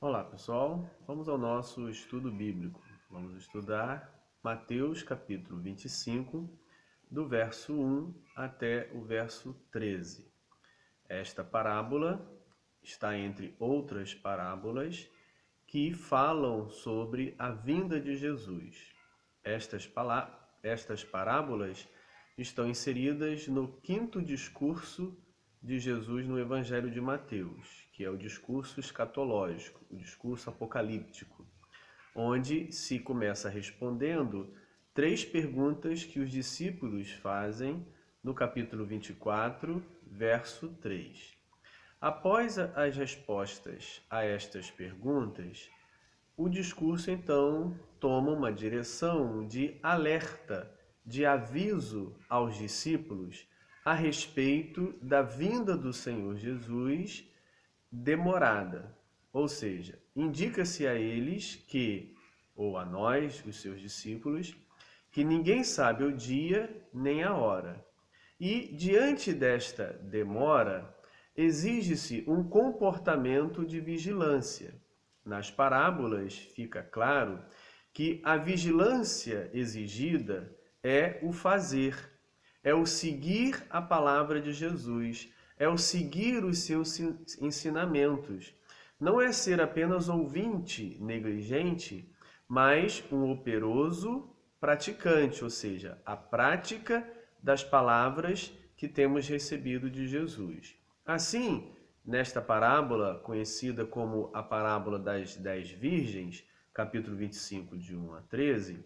Olá pessoal, vamos ao nosso estudo bíblico. Vamos estudar Mateus capítulo 25, do verso 1 até o verso 13. Esta parábola está entre outras parábolas que falam sobre a vinda de Jesus. Estas parábolas estão inseridas no quinto discurso de Jesus no Evangelho de Mateus, que é o discurso escatológico, o discurso apocalíptico, onde se começa respondendo três perguntas que os discípulos fazem no capítulo 24, verso 3. Após as respostas a estas perguntas, o discurso então toma uma direção de alerta, de aviso aos discípulos a respeito da vinda do Senhor Jesus demorada. Ou seja, indica-se a eles que, ou a nós, os seus discípulos, que ninguém sabe o dia nem a hora. E, diante desta demora, exige-se um comportamento de vigilância. Nas parábolas fica claro que a vigilância exigida é o fazer, é o seguir a palavra de Jesus, é o seguir os seus ensinamentos. Não é ser apenas ouvinte negligente, mas um operoso praticante, ou seja, a prática das palavras que temos recebido de Jesus. Assim, nesta parábola, conhecida como a parábola das 10 virgens, capítulo 25, de 1 a 13,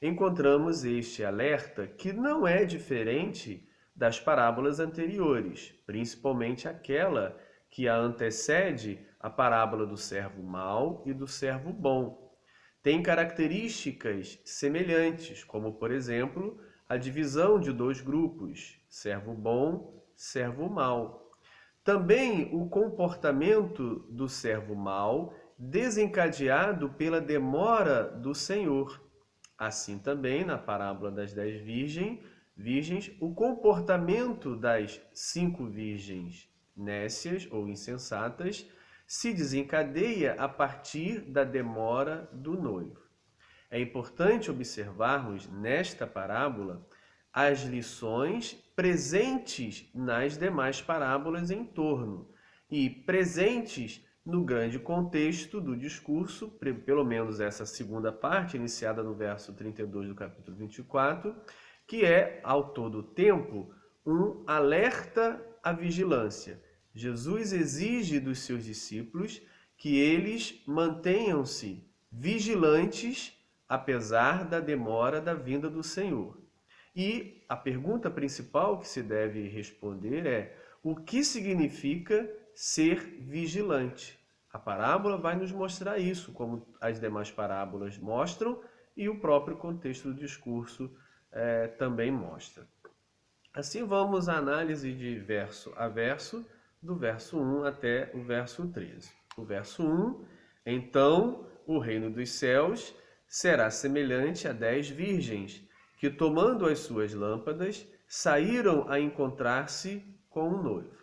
encontramos este alerta que não é diferente das parábolas anteriores, principalmente aquela que a antecede, a parábola do servo mau e do servo bom. Tem características semelhantes, como, por exemplo, a divisão de dois grupos, servo bom, servo mau. Também o comportamento do servo mau desencadeado pela demora do Senhor. Assim também, na parábola das 10 virgens, o comportamento das 5 virgens nécias ou insensatas se desencadeia a partir da demora do noivo. É importante observarmos nesta parábola as lições presentes nas demais parábolas em torno e presentes no grande contexto do discurso, pelo menos essa segunda parte, iniciada no verso 32 do capítulo 24, que é, ao todo tempo, um alerta à vigilância. Jesus exige dos seus discípulos que eles mantenham-se vigilantes, apesar da demora da vinda do Senhor. E a pergunta principal que se deve responder é: o que significa ser vigilante? A parábola vai nos mostrar isso, como as demais parábolas mostram, e o próprio contexto do discurso também mostra. Assim vamos à análise de verso a verso, do verso 1 até o verso 13. O verso 1, então o reino dos céus será semelhante a 10 virgens, que tomando as suas lâmpadas, saíram a encontrar-se com um noivo.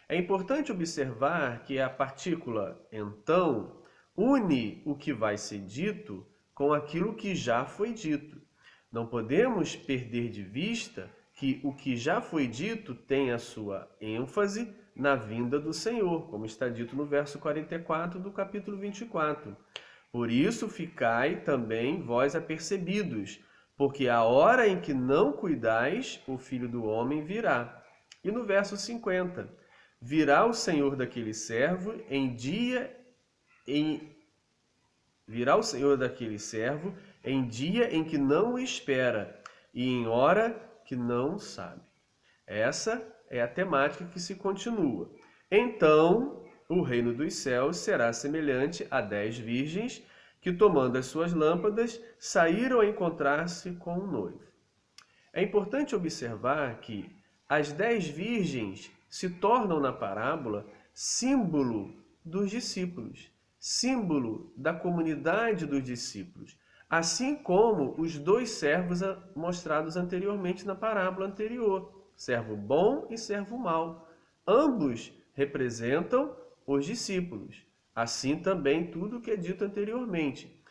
É importante observar que a partícula então une o que vai ser dito com aquilo que já foi dito. Não podemos perder de vista que o que já foi dito tem a sua ênfase na vinda do Senhor, como está dito no verso 44 do capítulo 24. Por isso ficai também vós apercebidos, porque a hora em que não cuidais, o Filho do Homem virá. E no verso 50, virá o Senhor daquele servo virá o Senhor daquele servo em dia em que não o espera e em hora que não sabe. Essa é a temática que se continua. Então, o reino dos céus será semelhante a 10 virgens que, tomando as suas lâmpadas, saíram a encontrar-se com um noivo. É importante observar que as 10 virgens se tornam na parábola símbolo dos discípulos, símbolo da comunidade dos discípulos, assim como os dois servos mostrados anteriormente na parábola anterior, servo bom e servo mau. Ambos representam os discípulos. Assim também tudo o que é dito anteriormente.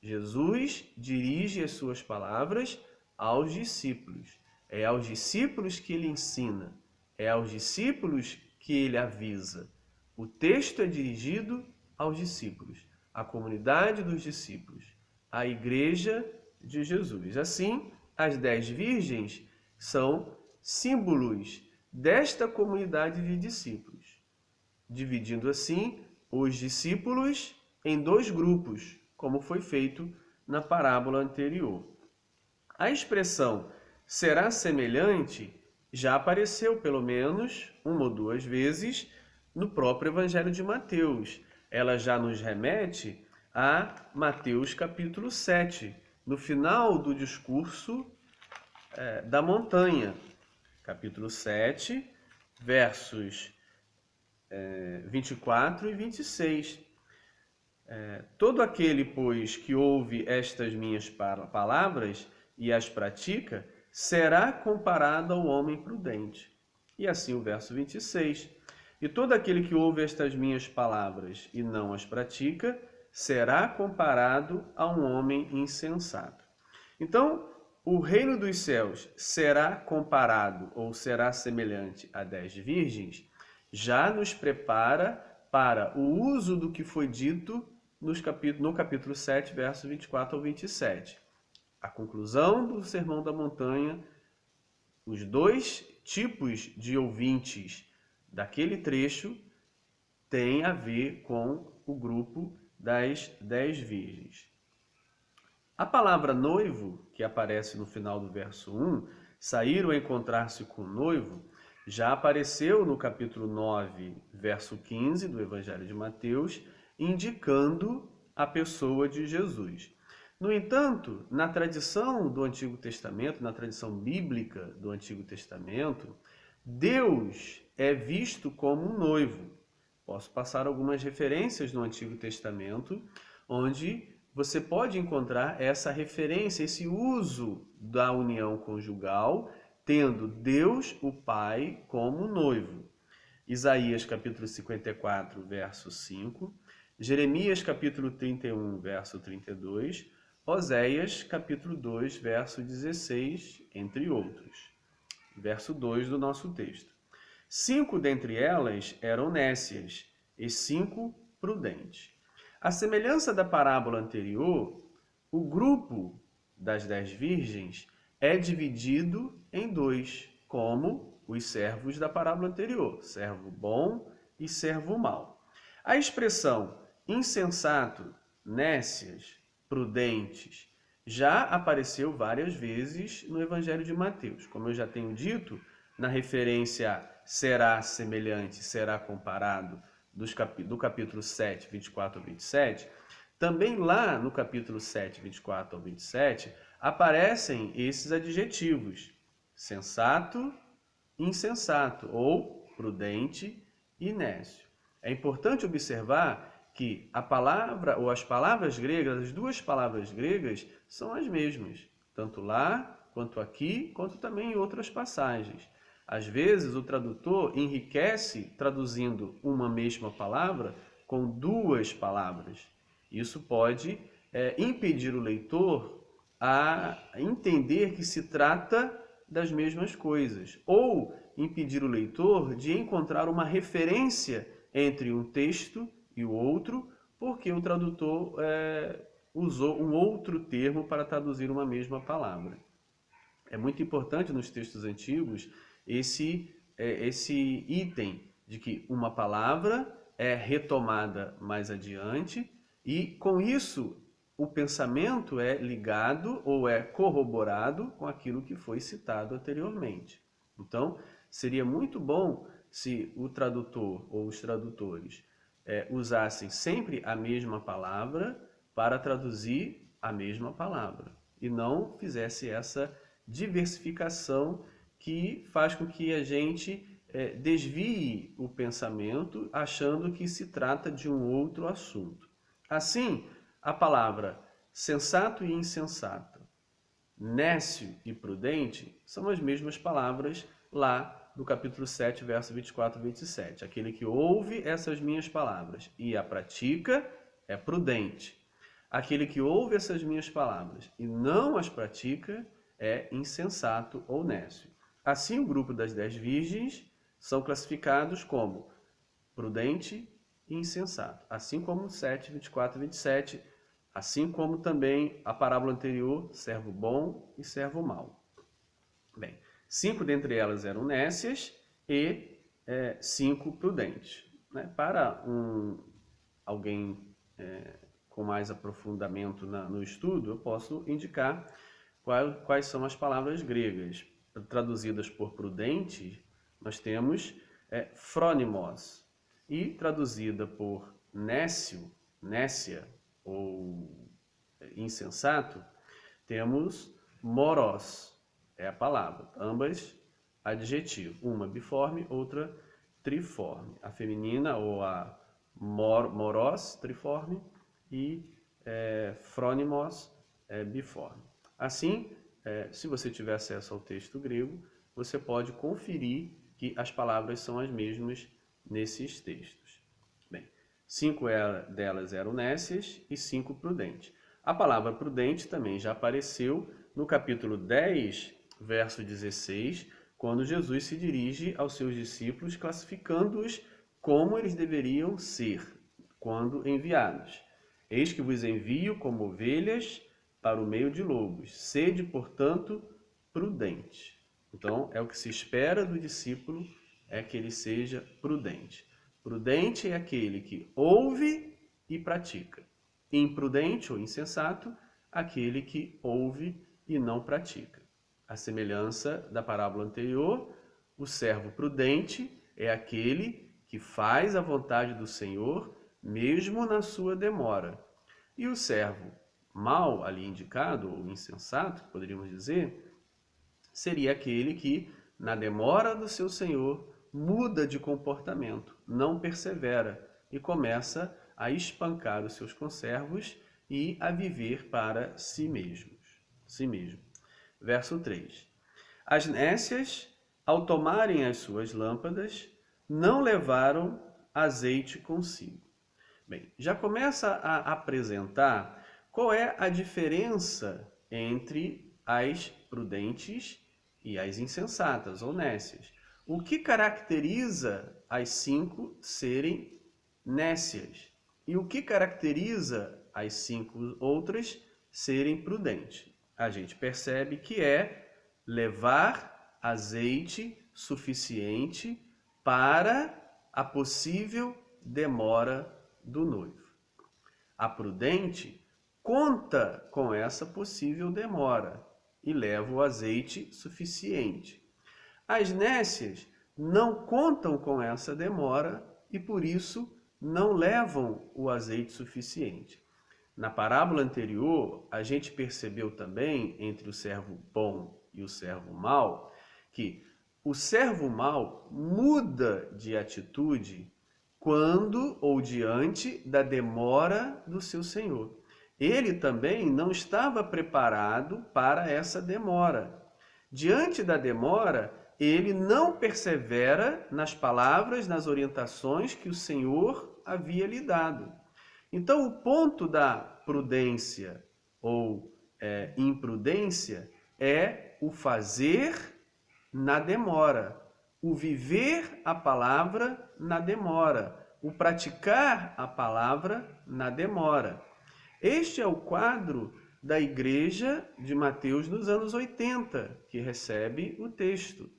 Jesus dirige as suas palavras aos discípulos. É aos discípulos que ele ensina, é aos discípulos que ele avisa. O texto é dirigido aos discípulos, à comunidade dos discípulos, à igreja de Jesus. Assim, as 10 virgens são símbolos desta comunidade de discípulos, dividindo assim os discípulos em 2 grupos, como foi feito na parábola anterior. A expressão será semelhante já apareceu pelo menos 1 ou 2 vezes no próprio Evangelho de Mateus. Ela já nos remete a Mateus capítulo 7, no final do discurso da montanha. Capítulo 7, versos 24 e 26. Todo aquele, pois, que ouve estas minhas palavras e as pratica, será comparado ao homem prudente. E assim o verso 26. E todo aquele que ouve estas minhas palavras e não as pratica, será comparado a um homem insensato. Então, o reino dos céus será comparado ou será semelhante a 10 virgens, já nos prepara para o uso do que foi dito no capítulo 7, verso 24 ao 27. A conclusão do Sermão da Montanha, os 2 tipos de ouvintes daquele trecho têm a ver com o grupo das 10 virgens. A palavra noivo, que aparece no final do verso 1, saíram a encontrar-se com o noivo, já apareceu no capítulo 9, verso 15 do Evangelho de Mateus, indicando a pessoa de Jesus. No entanto, na tradição do Antigo Testamento, na tradição bíblica do Antigo Testamento, Deus é visto como um noivo. Posso passar algumas referências no Antigo Testamento, onde você pode encontrar essa referência, esse uso da união conjugal, tendo Deus, o Pai, como noivo. Isaías capítulo 54, verso 5, Jeremias capítulo 31, verso 32, Oséias capítulo 2, verso 16, entre outros. Verso 2 do nosso texto. 5 dentre elas eram nécias e 5 prudentes. À semelhança da parábola anterior, o grupo das 10 virgens é dividido em 2, como os servos da parábola anterior, servo bom e servo mau. A expressão insensato, nécias, prudentes, já apareceu várias vezes no Evangelho de Mateus. Como eu já tenho dito, na referência será semelhante, será comparado, do capítulo 7, 24 ao 27, também lá no capítulo 7, 24 ao 27, aparecem esses adjetivos: sensato, insensato, ou prudente e nécio. É importante observar que a palavra ou as palavras gregas, as 2 palavras gregas, são as mesmas, tanto lá, quanto aqui, quanto também em outras passagens. Às vezes o tradutor enriquece traduzindo uma mesma palavra com 2 palavras. Isso pode impedir o leitor a entender que se trata das mesmas coisas, ou impedir o leitor de encontrar uma referência entre um texto e o outro, porque o tradutor usou um outro termo para traduzir uma mesma palavra. É muito importante nos textos antigos esse item de que uma palavra é retomada mais adiante e, com isso, o pensamento é ligado ou é corroborado com aquilo que foi citado anteriormente. Então, seria muito bom se o tradutor ou os tradutores usassem sempre a mesma palavra para traduzir a mesma palavra e não fizesse essa diversificação que faz com que a gente desvie o pensamento achando que se trata de um outro assunto. Assim, a palavra sensato e insensato, nécio e prudente são as mesmas palavras lá do capítulo 7, verso 24 e 27. Aquele que ouve essas minhas palavras e a pratica é prudente. Aquele que ouve essas minhas palavras e não as pratica é insensato ou nécio. Assim, o grupo das 10 virgens são classificados como prudente e insensato. Assim como 7, 24 e 27, assim como também a parábola anterior, servo bom e servo mau. Bem, 5 dentre elas eram nécias e 5 prudentes. Né? Para alguém com mais aprofundamento no estudo, eu posso indicar quais são as palavras gregas. Traduzidas por prudente, nós temos frônimos, e traduzida por nécio, nécia ou insensato, temos moros, é a palavra, ambas adjetivo, uma biforme, outra triforme. A feminina ou a moros, triforme, e frônimos, biforme. Assim, se você tiver acesso ao texto grego, você pode conferir que as palavras são as mesmas nesses textos. Bem, 5 delas eram nécias e 5 prudentes. A palavra prudente também já apareceu no capítulo 10, verso 16, quando Jesus se dirige aos seus discípulos, classificando-os como eles deveriam ser quando enviados. Eis que vos envio como ovelhas para o meio de lobos. Sede, portanto, prudente. Então, é o que se espera do discípulo, é que ele seja prudente. Prudente é aquele que ouve e pratica. Imprudente ou insensato, aquele que ouve e não pratica. A semelhança da parábola anterior, o servo prudente é aquele que faz a vontade do Senhor, mesmo na sua demora. E o servo mau, ali indicado, ou insensato, poderíamos dizer, seria aquele que, na demora do seu Senhor, muda de comportamento, não persevera e começa a espancar os seus conservos e a viver para si mesmo. Verso 3. As nécias, ao tomarem as suas lâmpadas, não levaram azeite consigo. Bem, já começa a apresentar qual é a diferença entre as prudentes e as insensatas ou nécias. O que caracteriza as 5 serem nécias? E o que caracteriza as 5 outras serem prudentes? A gente percebe que é levar azeite suficiente para a possível demora do noivo. A prudente conta com essa possível demora e leva o azeite suficiente. As nécias não contam com essa demora e por isso não levam o azeite suficiente. Na parábola anterior, a gente percebeu também, entre o servo bom e o servo mau, que o servo mau muda de atitude quando ou diante da demora do seu senhor. Ele também não estava preparado para essa demora. Diante da demora, ele não persevera nas palavras, nas orientações que o Senhor havia lhe dado. Então, o ponto da prudência ou imprudência é o fazer na demora, o viver a palavra na demora, o praticar a palavra na demora. Este é o quadro da igreja de Mateus nos anos 80, que recebe o texto.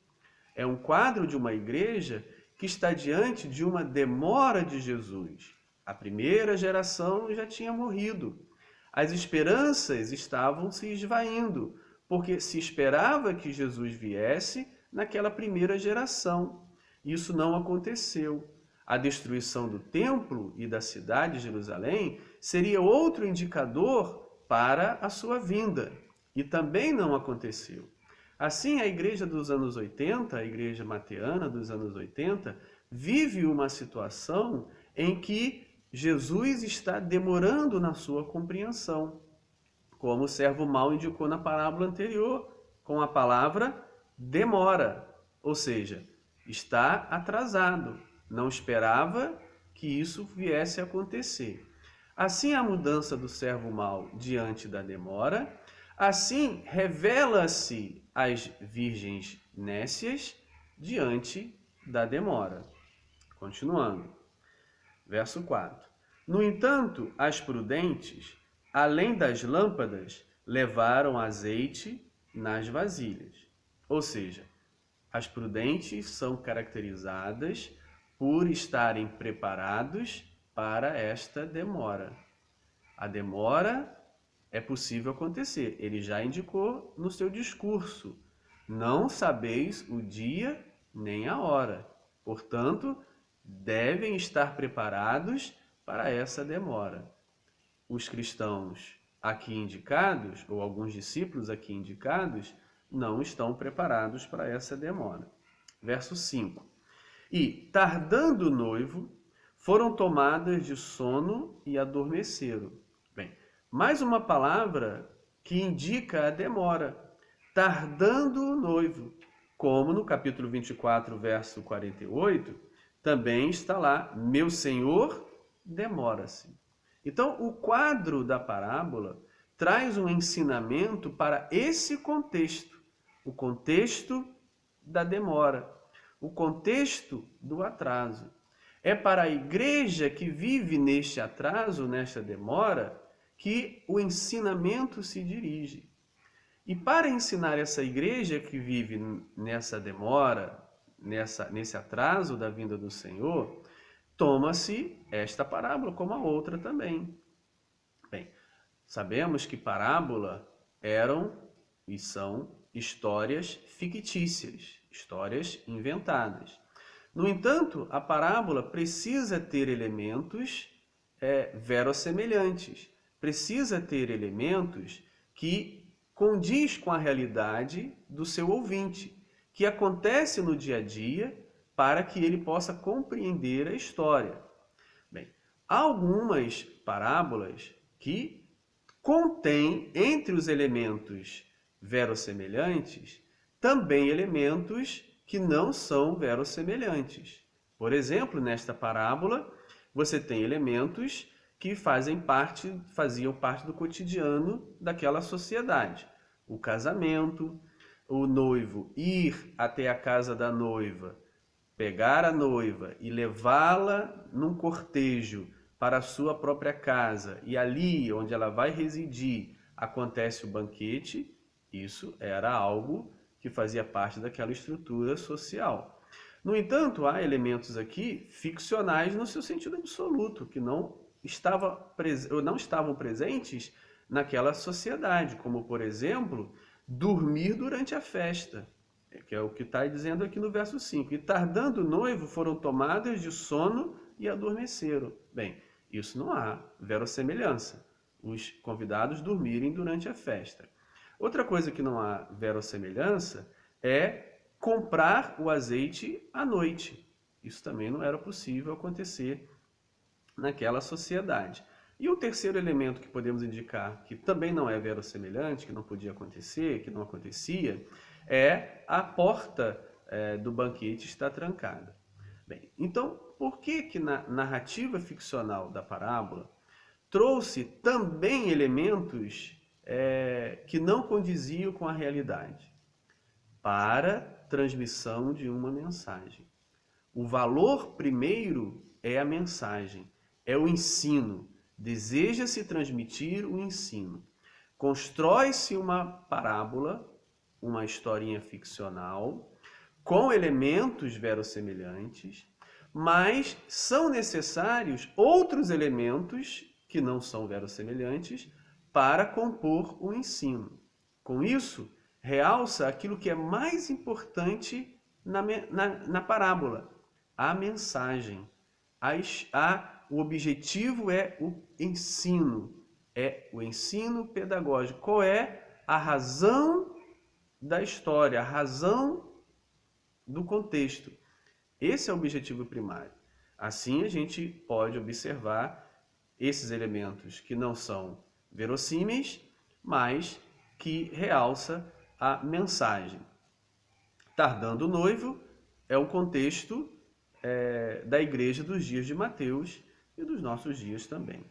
É um quadro de uma igreja que está diante de uma demora de Jesus. A primeira geração já tinha morrido. As esperanças estavam se esvaindo, porque se esperava que Jesus viesse naquela primeira geração. Isso não aconteceu. A destruição do templo e da cidade de Jerusalém seria outro indicador para a sua vinda. E também não aconteceu. Assim, a igreja dos anos 80, a igreja mateana dos anos 80, vive uma situação em que Jesus está demorando na sua compreensão, como o servo mau indicou na parábola anterior, com a palavra demora. Ou seja, está atrasado, não esperava que isso viesse a acontecer. Assim a mudança do servo mau diante da demora, assim revela-se às virgens nécias diante da demora. Continuando, verso 4. No entanto, as prudentes, além das lâmpadas, levaram azeite nas vasilhas. Ou seja, as prudentes são caracterizadas por estarem preparados para esta demora. A demora é possível acontecer. Ele já indicou no seu discurso: não sabeis o dia nem a hora. Portanto, devem estar preparados para essa demora. Os cristãos aqui indicados, ou alguns discípulos aqui indicados, não estão preparados para essa demora. Verso 5. E, tardando o noivo, foram tomadas de sono e adormeceram. Bem, mais uma palavra que indica a demora. Tardando o noivo. Como no capítulo 24, verso 48, também está lá: meu Senhor demora-se. Então, o quadro da parábola traz um ensinamento para esse contexto, o contexto da demora, o contexto do atraso. É para a igreja que vive neste atraso, nesta demora, que o ensinamento se dirige. E para ensinar essa igreja que vive nessa demora, nesse atraso da vinda do Senhor, toma-se esta parábola como a outra também. Bem, sabemos que parábola eram e são histórias fictícias, histórias inventadas. No entanto, a parábola precisa ter elementos verossemelhantes, precisa ter elementos que condiz com a realidade do seu ouvinte, que acontece no dia a dia, para que ele possa compreender a história. Bem, há algumas parábolas que contêm, entre os elementos verossemelhantes, também elementos que não são verossemelhantes. Por exemplo, nesta parábola, você tem elementos que faziam parte do cotidiano daquela sociedade. O casamento, o noivo ir até a casa da noiva, pegar a noiva e levá-la num cortejo para a sua própria casa, e ali onde ela vai residir acontece o banquete, isso era algo que fazia parte daquela estrutura social. No entanto, há elementos aqui ficcionais no seu sentido absoluto, que não estavam presentes naquela sociedade, como, por exemplo, dormir durante a festa, que é o que está dizendo aqui no verso 5. E tardando o noivo, foram tomadas de sono e adormeceram. Bem, isso não há verossemelhança, os convidados dormirem durante a festa. Outra coisa que não há verossemelhança é comprar o azeite à noite. Isso também não era possível acontecer naquela sociedade. E o terceiro elemento que podemos indicar que também não é verossemelhante, que não podia acontecer, que não acontecia, é a porta do banquete está trancada. Bem, então, por que na narrativa ficcional da parábola trouxe também elementos que não condiziam com a realidade? Para transmissão de uma mensagem. O valor primeiro é a mensagem, é o ensino. Deseja-se transmitir o ensino. Constrói-se uma parábola, uma historinha ficcional, com elementos verossemelhantes, mas são necessários outros elementos que não são verossemelhantes para compor o ensino. Com isso, realça aquilo que é mais importante na parábola, a mensagem. O objetivo é o ensino pedagógico. Qual é a razão da história, a razão do contexto? Esse é o objetivo primário. Assim a gente pode observar esses elementos que não são verossímeis, mas que realça a mensagem. Tardando o noivo, é o contexto da igreja dos dias de Mateus e dos nossos dias também.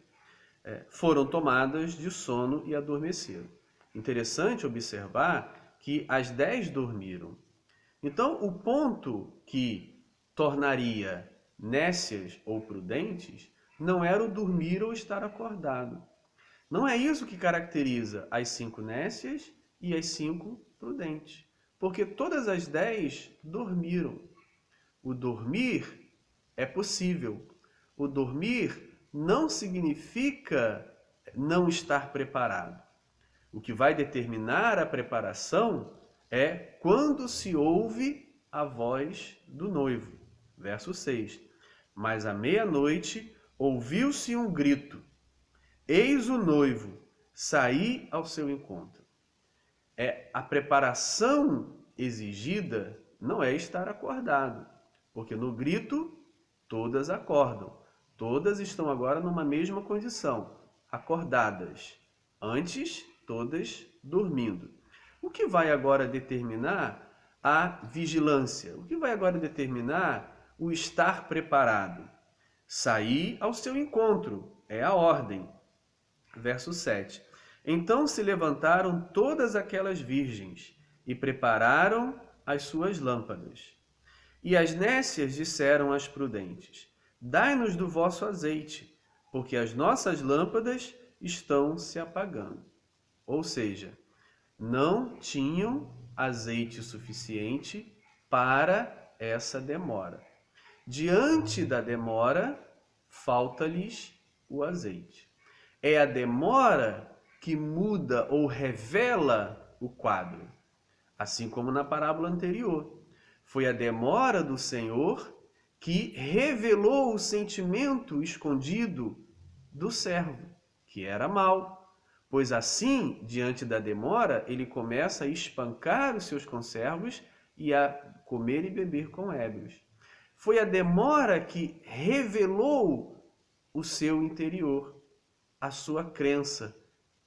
Foram tomadas de sono e adormeceram. Interessante observar que as 10 dormiram. Então, o ponto que tornaria nécias ou prudentes não era o dormir ou estar acordado. Não é isso que caracteriza as 5 nécias e as 5 prudentes. Porque todas as 10 dormiram. O dormir é possível. O dormir não significa não estar preparado. O que vai determinar a preparação é quando se ouve a voz do noivo. Verso 6. Mas à meia-noite ouviu-se um grito. Eis o noivo, saí ao seu encontro. A preparação exigida não é estar acordado, porque no grito todas acordam. Todas estão agora numa mesma condição, acordadas. Antes, todas dormindo. O que vai agora determinar a vigilância? O que vai agora determinar o estar preparado? Sair ao seu encontro, é a ordem. Verso 7. Então se levantaram todas aquelas virgens e prepararam as suas lâmpadas. E as nécias disseram às prudentes: Dai-nos do vosso azeite, porque as nossas lâmpadas estão se apagando. Ou seja, não tinham azeite suficiente para essa demora. Diante da demora, falta-lhes o azeite. É a demora que muda ou revela o quadro, assim como na parábola anterior. Foi a demora do Senhor que revelou o sentimento escondido do servo, que era mau. Pois assim, diante da demora, ele começa a espancar os seus conservos e a comer e beber com ébrios. Foi a demora que revelou o seu interior, a sua crença,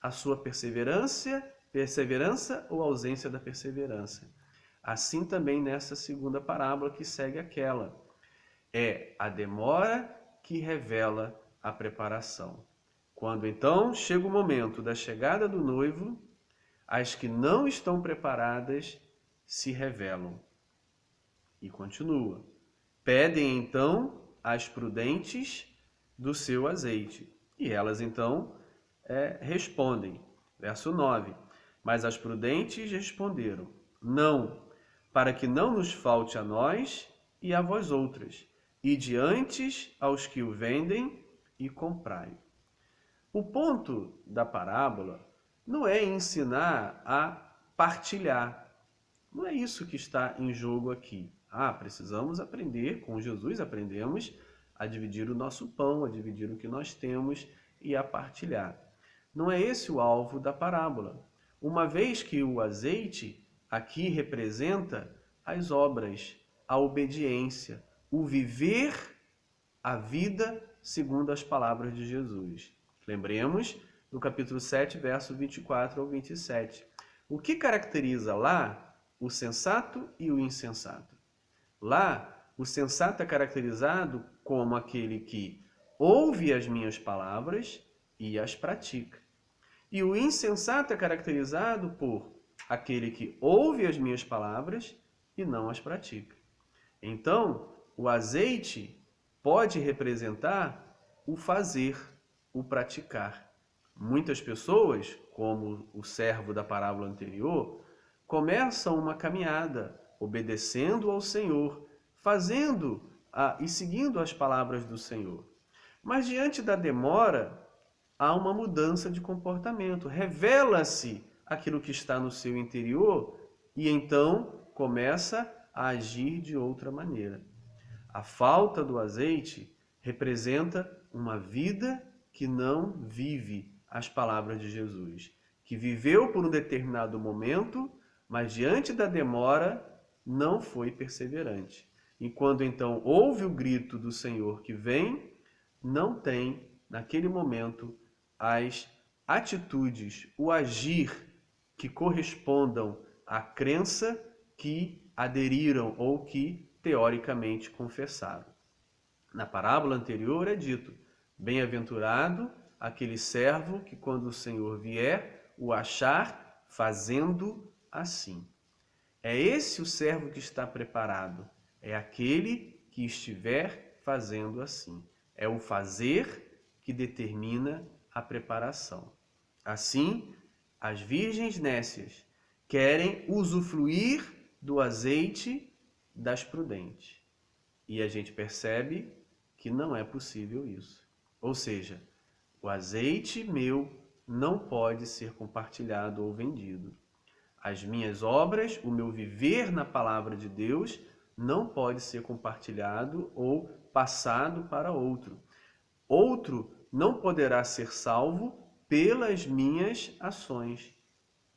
a sua perseverança ou ausência da perseverança. Assim também nessa segunda parábola que segue aquela. É a demora que revela a preparação. Quando então chega o momento da chegada do noivo, as que não estão preparadas se revelam. E continua. Pedem então às prudentes do seu azeite. E elas então respondem. Verso 9. Mas as prudentes responderam: Não, para que não nos falte a nós e a vós outras, e diante aos que o vendem e comprai. O ponto da parábola não é ensinar a partilhar. Não é isso que está em jogo aqui. Precisamos aprender, com Jesus aprendemos a dividir o nosso pão, a dividir o que nós temos e a partilhar. Não é esse o alvo da parábola. Uma vez que o azeite aqui representa as obras, a obediência, o viver a vida segundo as palavras de Jesus. Lembremos do capítulo 7, verso 24 ao 27. O que caracteriza lá o sensato e o insensato? Lá, o sensato é caracterizado como aquele que ouve as minhas palavras e as pratica. E o insensato é caracterizado por aquele que ouve as minhas palavras e não as pratica. Então, o azeite pode representar o fazer, o praticar. Muitas pessoas, como o servo da parábola anterior, começam uma caminhada obedecendo ao Senhor, fazendo e seguindo as palavras do Senhor. Mas diante da demora, há uma mudança de comportamento. Revela-se aquilo que está no seu interior e então começa a agir de outra maneira. A falta do azeite representa uma vida que não vive as palavras de Jesus, que viveu por um determinado momento, mas diante da demora não foi perseverante. E quando então ouve o grito do Senhor que vem, não tem, naquele momento, as atitudes, o agir que correspondam à crença que aderiram ou que teoricamente confessaram. Na parábola anterior é dito: bem-aventurado aquele servo que, quando o Senhor vier, o achar fazendo assim. É esse o servo que está preparado, é aquele que estiver fazendo assim. É o fazer que determina a preparação. Assim, as virgens nécias querem usufruir do azeite das prudentes. E a gente percebe que não é possível isso. Ou seja, o azeite meu não pode ser compartilhado ou vendido. As minhas obras, o meu viver na palavra de Deus, não pode ser compartilhado ou passado para outro. Outro não poderá ser salvo pelas minhas ações,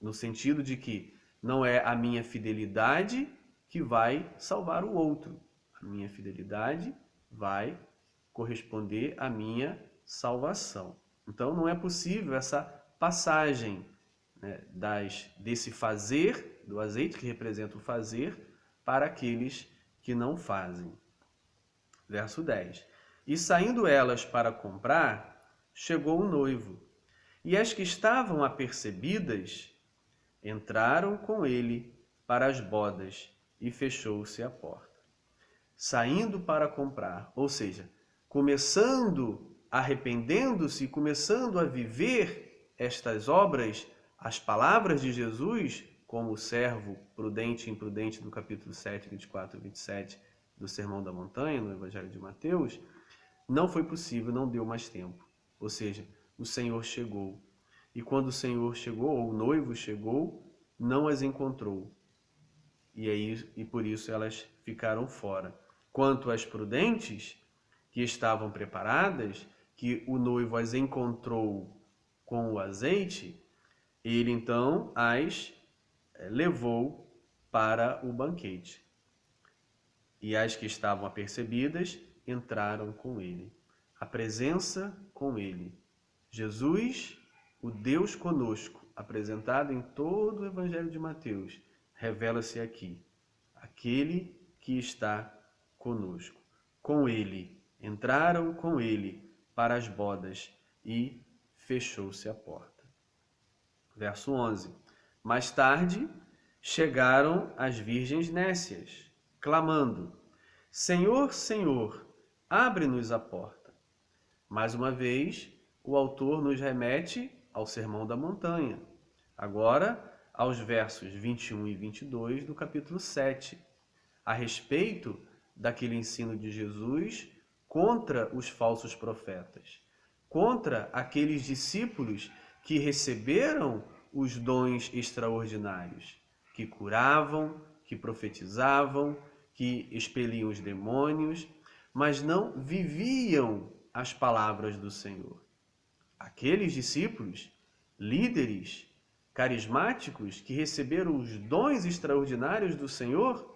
no sentido de que não é a minha fidelidade que vai salvar o outro. A minha fidelidade vai corresponder à minha salvação. Então não é possível essa passagem, né, desse fazer, do azeite que representa o fazer, para aqueles que não fazem. Verso 10. E saindo elas para comprar, chegou o noivo. E as que estavam apercebidas entraram com ele para as bodas, e fechou-se a porta. Saindo para comprar, ou seja, começando, arrependendo-se, começando a viver estas obras, as palavras de Jesus, como o servo prudente e imprudente do capítulo 7, 24 e 27 do Sermão da Montanha, no Evangelho de Mateus, não foi possível, não deu mais tempo. Ou seja, o Senhor chegou. E quando o Senhor chegou, ou o noivo chegou, não as encontrou. E por isso elas ficaram fora. Quanto às prudentes, que estavam preparadas, que o noivo as encontrou com o azeite, ele então as levou para o banquete. E as que estavam apercebidas entraram com ele. A presença com ele. Jesus, o Deus conosco, apresentado em todo o Evangelho de Mateus, revela-se aqui. Aquele que está conosco. Com ele, entraram com ele para as bodas e fechou-se a porta. Verso 11. Mais tarde, chegaram as virgens nécias, clamando: Senhor, Senhor, abre-nos a porta. Mais uma vez, o autor nos remete ao Sermão da Montanha. Agora, aos versos 21 e 22 do capítulo 7, a respeito daquele ensino de Jesus contra os falsos profetas, contra aqueles discípulos que receberam os dons extraordinários, que curavam, que profetizavam, que expeliam os demônios, mas não viviam as palavras do Senhor. Aqueles discípulos, líderes, carismáticos, que receberam os dons extraordinários do Senhor,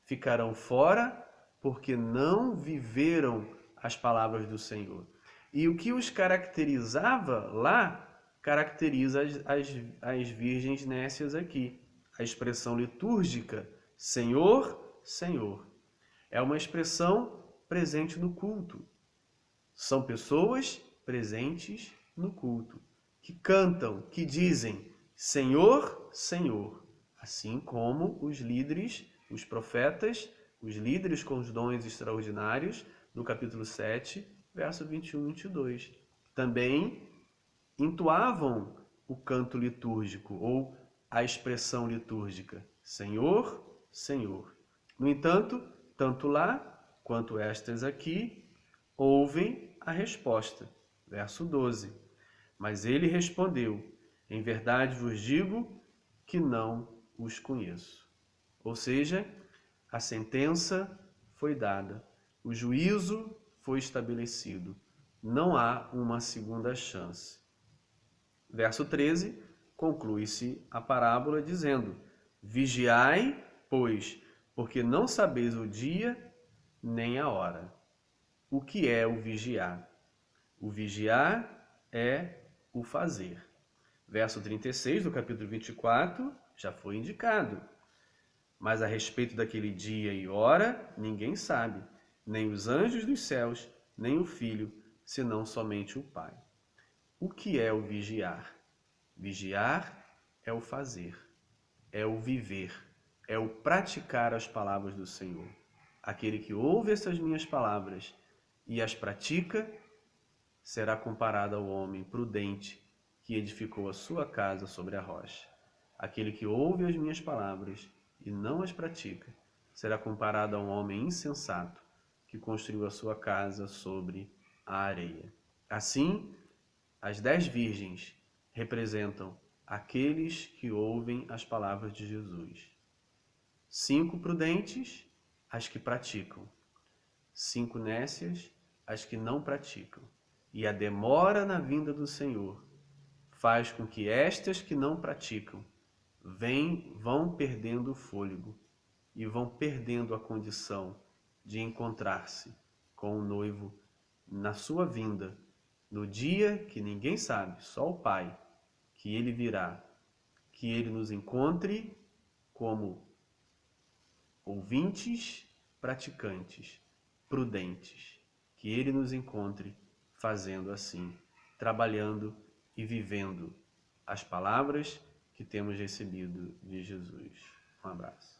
ficarão fora porque não viveram as palavras do Senhor. E o que os caracterizava lá, caracteriza as virgens nécias aqui. A expressão litúrgica, Senhor, Senhor, é uma expressão presente no culto. São pessoas presentes no culto, que cantam, que dizem Senhor, Senhor, assim como os líderes, os profetas, os líderes com os dons extraordinários, do capítulo 7, verso 21 e 22. Também entoavam o canto litúrgico, ou a expressão litúrgica, Senhor, Senhor. No entanto, tanto lá quanto estas aqui, ouvem a resposta. Verso 12. Mas ele respondeu, em verdade vos digo que não os conheço. Ou seja, a sentença foi dada, o juízo foi estabelecido. Não há uma segunda chance. Verso 13, conclui-se a parábola dizendo: Vigiai, pois, porque não sabeis o dia nem a hora. O que é o vigiar? O vigiar é o fazer. Verso 36 do capítulo 24 já foi indicado. Mas a respeito daquele dia e hora, ninguém sabe, nem os anjos dos céus, nem o Filho, senão somente o Pai. O que é o vigiar? Vigiar é o fazer, é o viver, é o praticar as palavras do Senhor. Aquele que ouve essas minhas palavras e as pratica, será comparado ao homem prudente que edificou a sua casa sobre a rocha. Aquele que ouve as minhas palavras e não as pratica, será comparado a um homem insensato que construiu a sua casa sobre a areia. Assim, as 10 virgens representam aqueles que ouvem as palavras de Jesus. 5 prudentes, as que praticam. 5 nécias, as que não praticam. E a demora na vinda do Senhor faz com que estas que não praticam vão perdendo o fôlego e vão perdendo a condição de encontrar-se com o noivo na sua vinda, no dia que ninguém sabe, só o Pai, que ele virá, que ele nos encontre como ouvintes, praticantes, prudentes, que ele nos encontre fazendo assim, trabalhando e vivendo as palavras que temos recebido de Jesus. Um abraço.